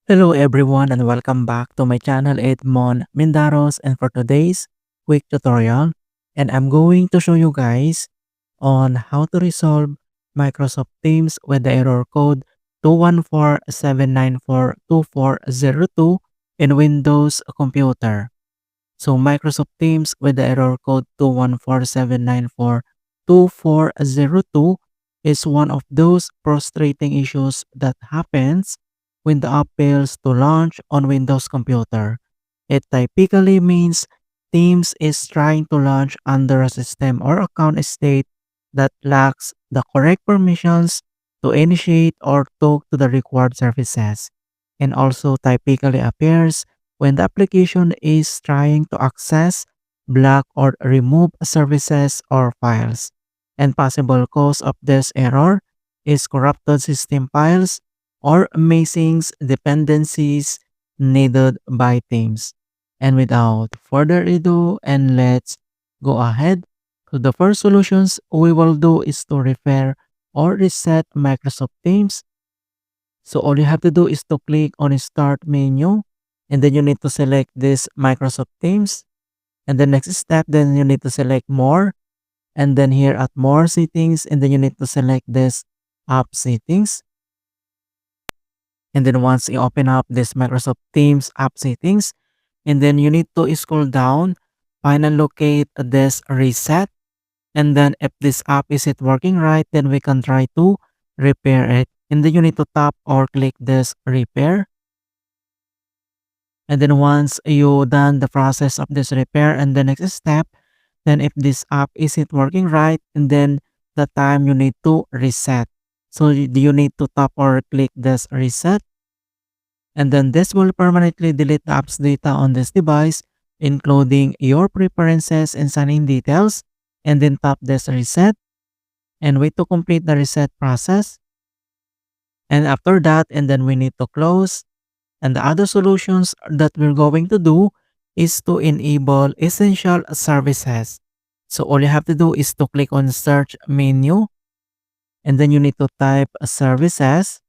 Hello everyone and welcome back to my channel Edmund Mindaros, and for today's quick tutorial, and I'm going to show you guys on how to resolve Microsoft Teams with the error code 214-794-2402 in Windows computer. So Microsoft Teams with the error code 214-794-2402 is one of those frustrating issues that happens when the app fails to launch on Windows computer. It typically means Teams is trying to launch under a system or account state that lacks the correct permissions to initiate or talk to the required services, and also typically appears when the application is trying to access, block, or remove services or files. And possible cause of this error is corrupted system files or missing dependencies needed by teams. And without further ado, and let's go ahead. So the first solutions we will do is to repair or reset Microsoft Teams. So all you have to do is to click on Start menu, and then you need to select this Microsoft Teams. And the next step, then you need to select More, and then here at More Settings, and then you need to select this App Settings. And then once you open up this Microsoft Teams App Settings, and then you need to scroll down, find and locate this Reset. And then if this app isn't working right, then we can try to repair it. And then you need to tap or click this repair. And then once you done the process of this repair and the next step, then if this app isn't working right, and then the time you need to reset. So you need to tap or click this reset. And then this will permanently delete the app's data on this device, including your preferences and sign-in details. And then tap this reset and wait to complete the reset process. And after that, and then we need to close. And the other solutions that we're going to do is to enable essential services. So all you have to do is to click on search menu, and then you need to type services,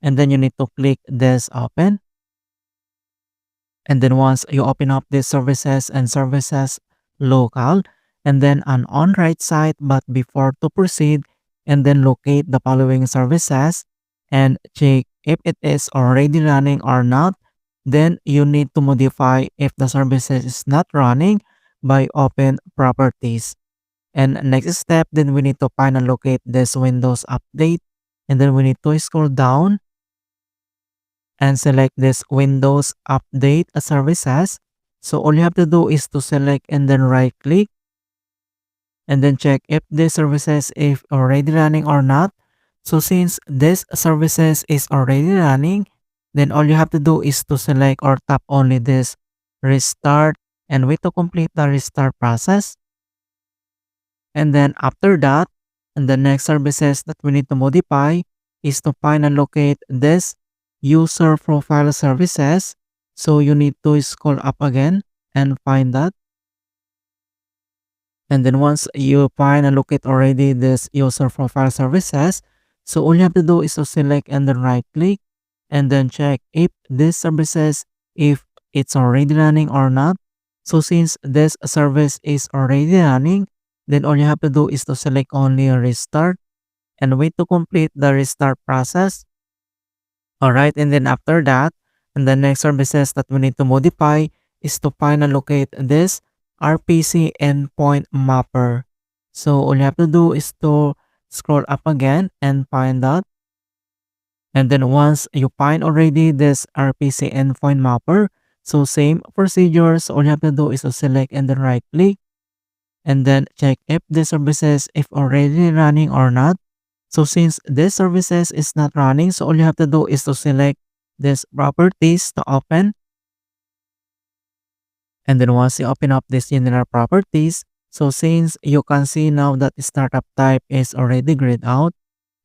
and then you need to click this open. And then once you open up this services and services local, and then on right side, but before to proceed, and then locate the following services and check if it is already running or not. Then you need to modify if the services is not running by open properties. And next step, then we need to find and locate this Windows update, and then we need to scroll down and select this Windows Update Services. So all you have to do is to select and then right click, and then check if this services is already running or not. So since this services is already running, then all you have to do is to select or tap only this restart and wait to complete the restart process. And then after that, and the next services that we need to modify is to find and locate this user profile services. So you need to scroll up again and find that. And then once you find and locate already this user profile services, so all you have to do is to select and then right click, and then check if this services, if it's already running or not. So since this service is already running, then all you have to do is to select only restart and wait to complete the restart process. Alright, and then after that, and the next services that we need to modify is to find and locate this RPC endpoint mapper. So all you have to do is to scroll up again and find that. And then once you find already this RPC endpoint mapper, so same procedures, all you have to do is to select and then right click, and then check if the services if already running or not. So since this services is not running, so all you have to do is to select this properties to open. And then once you open up this general properties, so since you can see now that the startup type is already grayed out,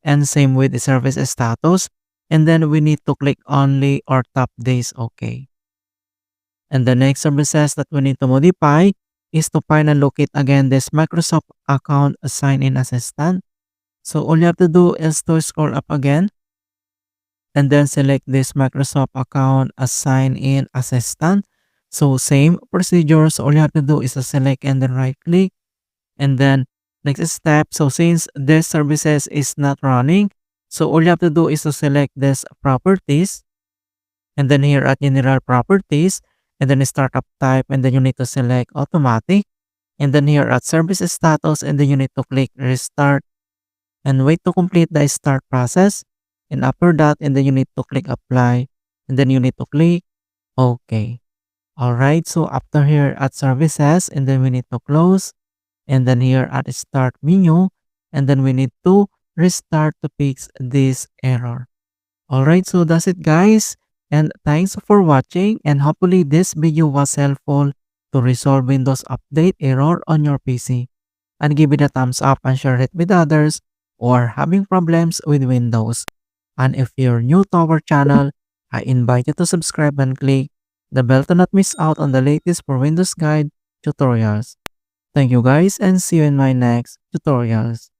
and same with the service status, and then we need to click only or tap this OK. And the next services that we need to modify is to find and locate again this Microsoft account sign-in assistant. So all you have to do is to scroll up again, and then select this Microsoft account as sign in assistant. So same procedure. So all you have to do is to select and then right click, and then next step. So since this services is not running, so all you have to do is to select this properties, and then here at general properties, and then startup type, and then you need to select automatic, and then here at service status, and then you need to click restart and wait to complete the start process. And after that, and then you need to click apply, and then you need to click OK. Alright, so after here at services, and then we need to close, and then here at start menu, and then we need to restart to fix this error. Alright, so that's it guys, and thanks for watching, and hopefully this video was helpful to resolve Windows Update error on your PC. And give it a thumbs up and share it with others who are having problems with Windows. And if you're new to our channel, I invite you to subscribe and click the bell to not miss out on the latest for Windows Guide tutorials. Thank you guys and see you in my next tutorials.